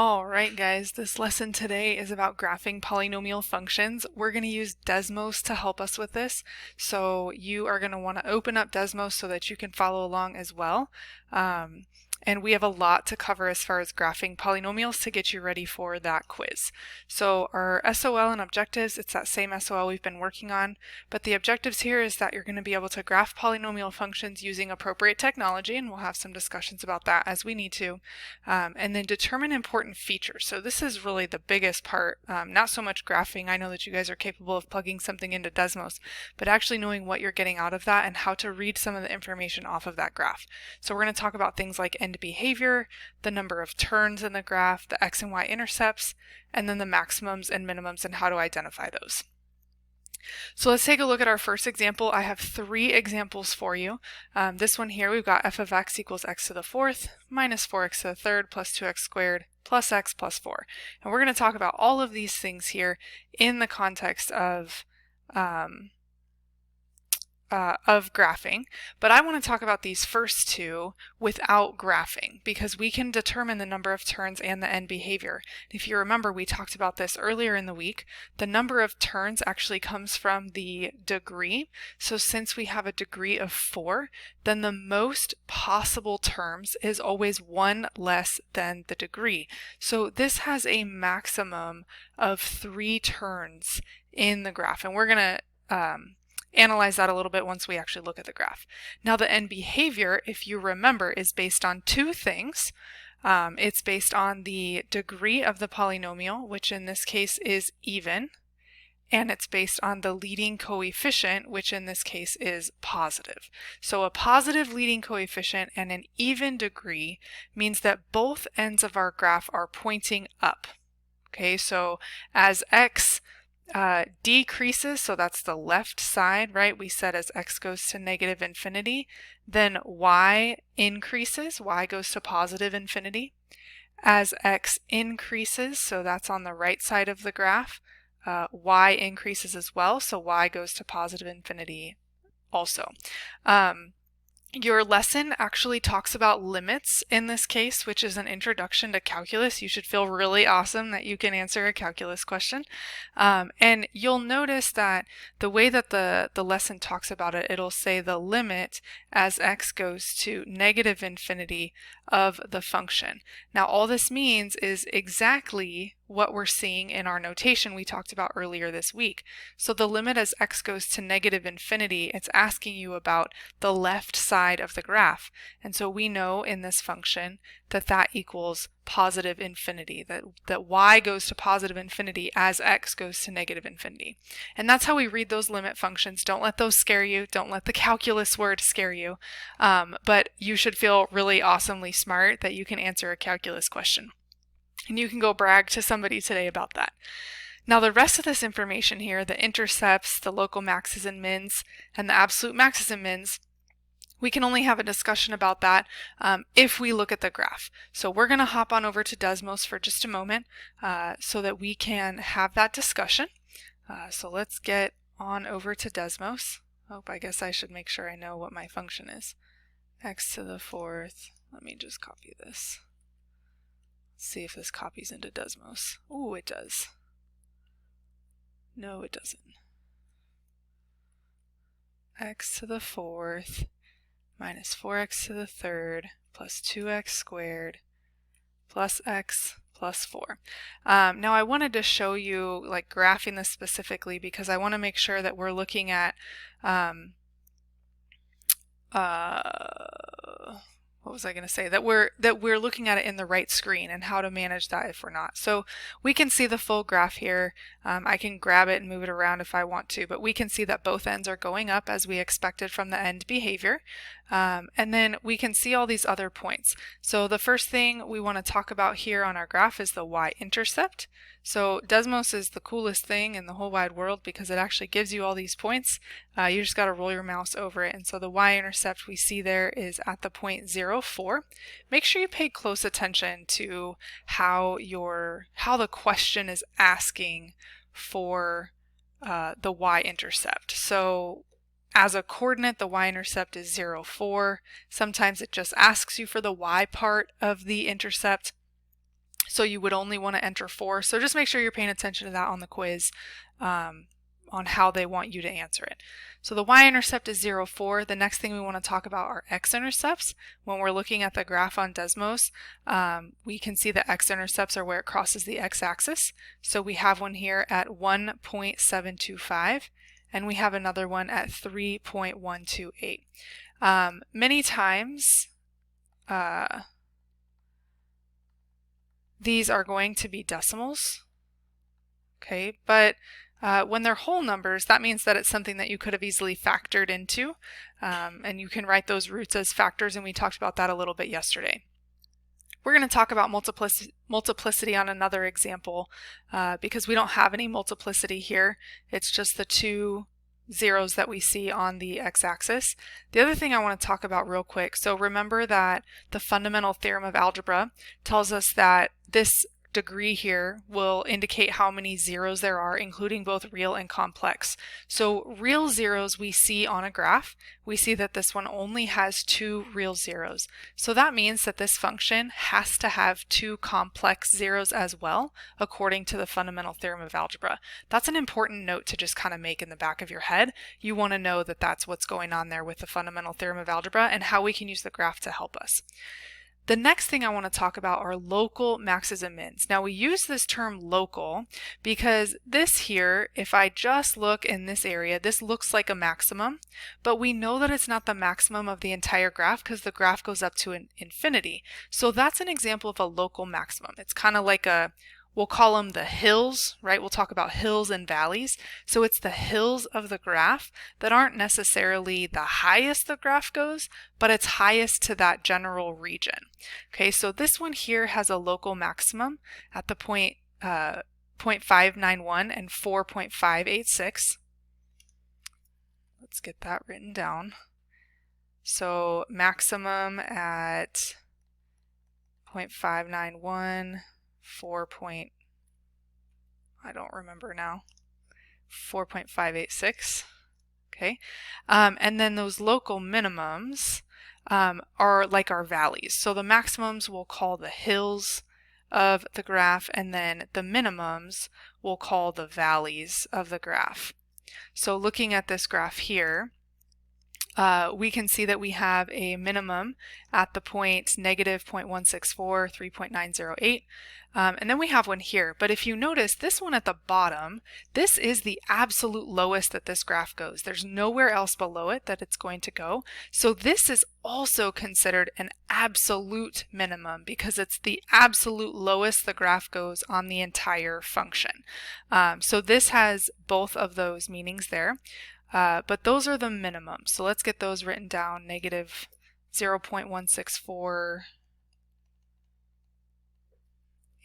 All right, guys, this lesson today is about graphing polynomial functions. We're going to use Desmos to help us with this. So you are going to want to open up Desmos so that you can follow along as well. And we have a lot to cover as far as graphing polynomials to get you ready for that quiz. So our SOL and objectives, it's that same SOL we've been working on, but the objectives here is that you're going to be able to graph polynomial functions using appropriate technology, and we'll have some discussions about that as we need to, and then determine important features. So this is really the biggest part, not so much graphing. I know that you guys are capable of plugging something into Desmos, but actually knowing what you're getting out of that and how to read some of the information off of that graph. So we're going to talk about things like end behavior, the number of turns in the graph, the X and Y intercepts, and then the maximums and minimums and how to identify those. So let's take a look at our first example. I have 3 examples for you. This one here, we've got f of x equals x to the 4th minus 4x to the 3rd plus 2x squared plus x plus 4. And we're going to talk about all of these things here in the context of graphing, but I want to talk about these first 2 without graphing because we can determine the number of turns and the end behavior. If you remember, we talked about this earlier in the week. The number of turns actually comes from the degree. So since we have a degree of 4, then the most possible terms is always 1 less than the degree. So this has a maximum of 3 turns in the graph, and we're going to analyze that a little bit once we actually look at the graph. Now the end behavior, if you remember, is based on 2 things. It's based on the degree of the polynomial, which in this case is even, and it's based on the leading coefficient, which in this case is positive. So a positive leading coefficient and an even degree means that both ends of our graph are pointing up. Okay, so as x decreases, so that's the left side, right? We said as x goes to negative infinity, then y increases, y goes to positive infinity. As x increases, so that's on the right side of the graph, y increases as well, so y goes to positive infinity also. Your lesson actually talks about limits in this case, which is an introduction to calculus. You should feel really awesome that you can answer a calculus question. And you'll notice that the way that the lesson talks about it, it'll say the limit as x goes to negative infinity of the function. Now all this means is exactly what we're seeing in our notation we talked about earlier this week. So the limit as x goes to negative infinity, it's asking you about the left side of the graph. And so we know in this function that that equals positive infinity, that y goes to positive infinity as x goes to negative infinity. And that's how we read those limit functions. Don't let those scare you. Don't let the calculus word scare you. But you should feel really awesomely smart that you can answer a calculus question. And you can go brag to somebody today about that. Now the rest of this information here, the intercepts, the local maxes and mins, and the absolute maxes and mins, we can only have a discussion about that if we look at the graph. So we're going to hop on over to Desmos for just a moment so that we can have that discussion. So let's get on over to Desmos. Oh, I guess I should make sure I know what my function is. X to the 4th. Let me just copy this. See if this copies into Desmos. Ooh, it does. No, it doesn't. X to the 4th minus 4x to the 3rd plus 2x squared plus x plus 4. Now I wanted to show you like graphing this specifically because I want to make sure that we're looking at what was I going to say? That we're looking at it in the right screen and how to manage that if we're not. So we can see the full graph here. I can grab it and move it around if I want to, but we can see that both ends are going up as we expected from the end behavior. And then we can see all these other points. So the first thing we want to talk about here on our graph is the Y-intercept. So Desmos is the coolest thing in the whole wide world because it actually gives you all these points. You just got to roll your mouse over it. And so the Y-intercept we see there is at the point 0, 4. Make sure you pay close attention to how the question is asking for the Y-intercept. So as a coordinate, the Y-intercept is 0, 4. Sometimes it just asks you for the Y part of the intercept. So you would only want to enter 4. So just make sure you're paying attention to that on the quiz on how they want you to answer it. So the y-intercept is 0, 4. The next thing we want to talk about are x-intercepts. When we're looking at the graph on Desmos, we can see the x-intercepts are where it crosses the x-axis. So we have one here at 1.725, and we have another one at 3.128. Many times, these are going to be decimals, okay, but when they're whole numbers, that means that it's something that you could have easily factored into, and you can write those roots as factors, and we talked about that a little bit yesterday. We're going to talk about multiplicity on another example because we don't have any multiplicity here. It's just the two zeros that we see on the x-axis. The other thing I want to talk about real quick, so remember that the fundamental theorem of algebra tells us that this degree here will indicate how many zeros there are, including both real and complex. So real zeros we see on a graph, we see that this one only has 2 real zeros. So that means that this function has to have 2 complex zeros as well, according to the fundamental theorem of algebra. That's an important note to just kind of make in the back of your head. You want to know that that's what's going on there with the fundamental theorem of algebra and how we can use the graph to help us. The next thing I want to talk about are local maxes and mins. Now we use this term local because this here, if I just look in this area, this looks like a maximum, but we know that it's not the maximum of the entire graph because the graph goes up to infinity. So that's an example of a local maximum. It's kind of like we'll call them the hills, right? We'll talk about hills and valleys. So it's the hills of the graph that aren't necessarily the highest the graph goes, but it's highest to that general region. Okay, so this one here has a local maximum at the point 0.591 and 4.586. Let's get that written down. So maximum at 0.591, I don't remember now, 4.586, okay? And then those local minimums are like our valleys. So the maximums we'll call the hills of the graph, and then the minimums we'll call the valleys of the graph. So looking at this graph here, we can see that we have a minimum at the point negative 0.164, 3.908, and then we have one here. But if you notice, this one at the bottom, this is the absolute lowest that this graph goes. There's nowhere else below it that it's going to go. So this is also considered an absolute minimum because it's the absolute lowest the graph goes on the entire function. So this has both of those meanings there. But those are the minimums. So let's get those written down. Negative 0.164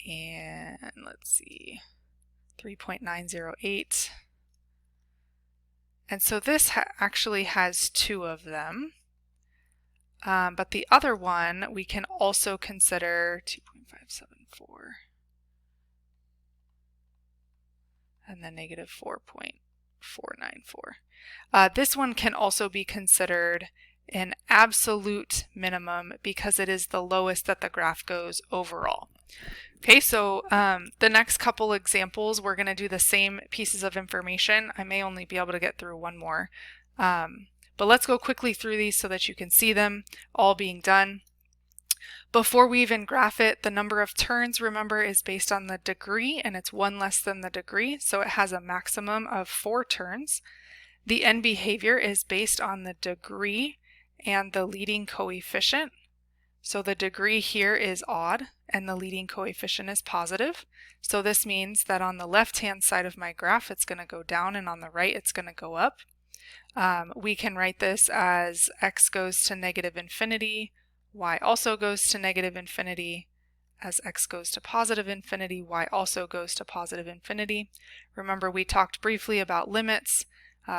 and let's see, 3.908. And so this actually has 2 of them. But the other one we can also consider 2.574 and then negative 4.494. This one can also be considered an absolute minimum because it is the lowest that the graph goes overall. Okay, so the next couple examples, we're going to do the same pieces of information. I may only be able to get through one more. But let's go quickly through these so that you can see them all being done. Before we even graph it, the number of turns, remember, is based on the degree, and it's 1 less than the degree, so it has a maximum of 4 turns. The end behavior is based on the degree and the leading coefficient. So the degree here is odd, and the leading coefficient is positive. So this means that on the left-hand side of my graph, it's going to go down, and on the right, it's going to go up. We can write this as x goes to negative infinity, y also goes to negative infinity. As x goes to positive infinity, y also goes to positive infinity. Remember, we talked briefly about limits.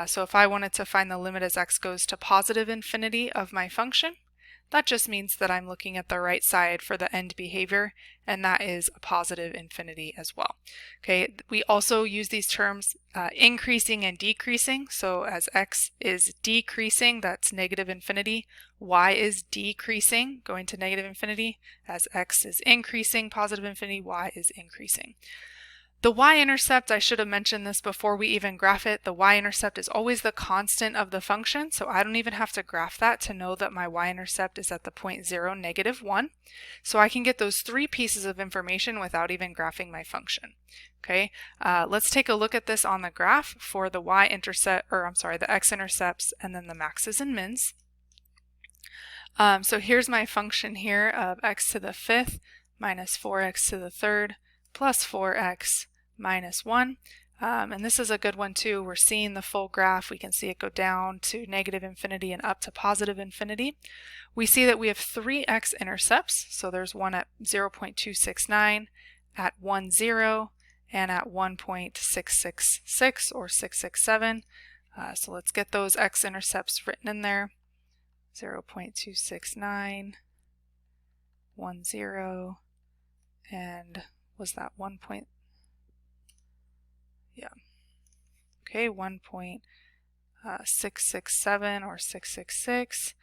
So if I wanted to find the limit as x goes to positive infinity of my function, that just means that I'm looking at the right side for the end behavior, and that is a positive infinity as well. Okay, we also use these terms increasing and decreasing. So as x is decreasing, that's negative infinity. Y is decreasing, going to negative infinity. As x is increasing, positive infinity, y is increasing. The y-intercept, I should have mentioned this before we even graph it, the y-intercept is always the constant of the function, so I don't even have to graph that to know that my y-intercept is at the point 0, -1. So I can get those three pieces of information without even graphing my function. Okay, let's take a look at this on the graph for the y-intercept, or I'm sorry, the x-intercepts and then the maxes and mins. So here's my function here of x to the 5th minus 4x to the 3rd plus 4x minus 1. And this is a good one too. We're seeing the full graph. We can see it go down to negative infinity and up to positive infinity. We see that we have 3 x-intercepts. So there's one at 0.269, at 1, 0, and at 1.666 or 667. So let's get those x-intercepts written in there. 0.269, 1, 0, and was that 1 point? Yeah. Okay, 1.667 or 666.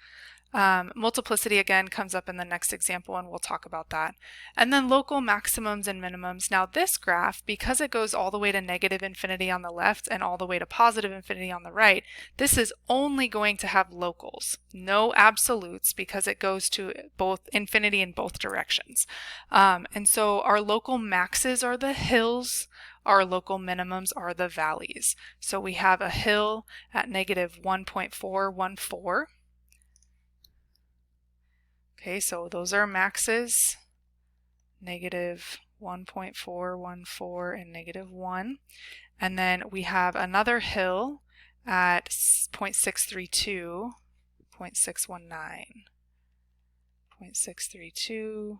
Multiplicity again comes up in the next example, and we'll talk about that. And then local maximums and minimums. Now this graph, because it goes all the way to negative infinity on the left and all the way to positive infinity on the right, this is only going to have locals, no absolutes, because it goes to both infinity in both directions. And so our local maxes are the hills, our local minimums are the valleys. So we have a hill at negative 1.414. Okay, so those are maxes, negative 1.414 and negative 1. And then we have another hill at 0.632, 0.619, 0.632,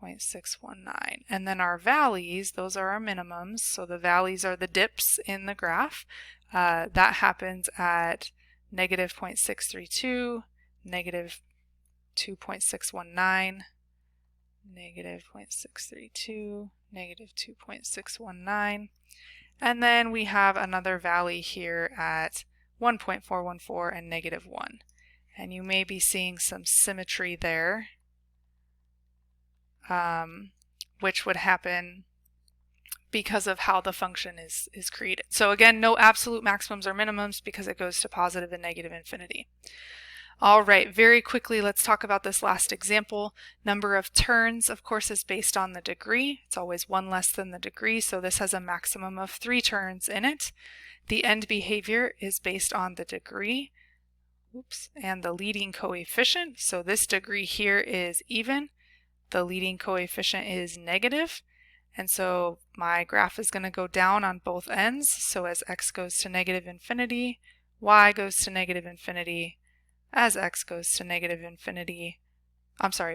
0.619. And then our valleys, those are our minimums. So the valleys are the dips in the graph. That happens at negative 0.632, negative 2.619, negative 0.632, negative 2.619, and then we have another valley here at 1.414 and negative 1. And you may be seeing some symmetry there, which would happen because of how the function is created. So again, no absolute maximums or minimums because it goes to positive and negative infinity. All right, very quickly, let's talk about this last example. Number of turns, of course, is based on the degree. It's always 1 less than the degree, so this has a maximum of 3 turns in it. The end behavior is based on the degree, and the leading coefficient. So this degree here is even. The leading coefficient is negative. And so my graph is going to go down on both ends. So as x goes to negative infinity, y goes to negative infinity. As x goes to negative infinity,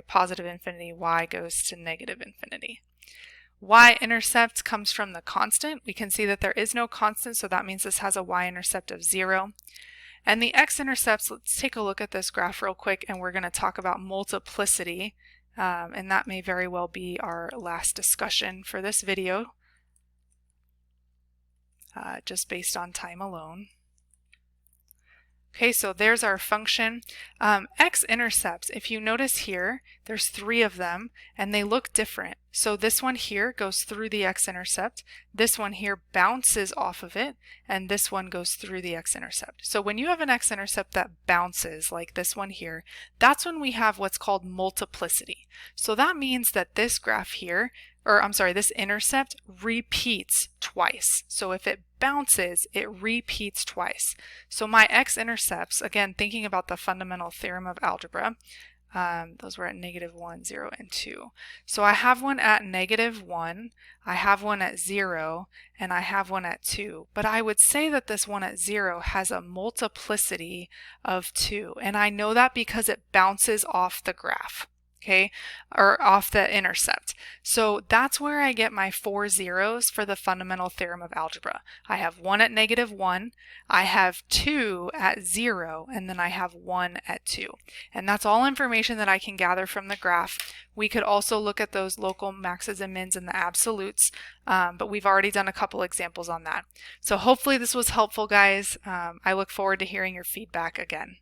positive infinity, y goes to negative infinity. Y-intercept comes from the constant. We can see that there is no constant, so that means this has a y-intercept of 0. And the x-intercepts, let's take a look at this graph real quick, and we're going to talk about multiplicity, and that may very well be our last discussion for this video, just based on time alone. Okay, so there's our function. X-intercepts, if you notice here, there's 3 of them, and they look different. So this one here goes through the x-intercept, this one here bounces off of it, and this one goes through the x-intercept. So when you have an x-intercept that bounces, like this one here, that's when we have what's called multiplicity. So that means that this graph here, this intercept repeats twice. So if it bounces, it repeats twice. So my x-intercepts, again, thinking about the fundamental theorem of algebra, those were at negative 1, 0, and 2. So I have one at negative 1, I have one at 0, and I have one at 2. But I would say that this one at 0 has a multiplicity of 2. And I know that because it bounces off the graph. okay, or off the intercept. So that's where I get my 4 zeros for the fundamental theorem of algebra. I have 1 at -1, I have 2 at 0, and then I have 1 at 2. And that's all information that I can gather from the graph. We could also look at those local maxes and mins and the absolutes, but we've already done a couple examples on that. So hopefully this was helpful, guys. I look forward to hearing your feedback again.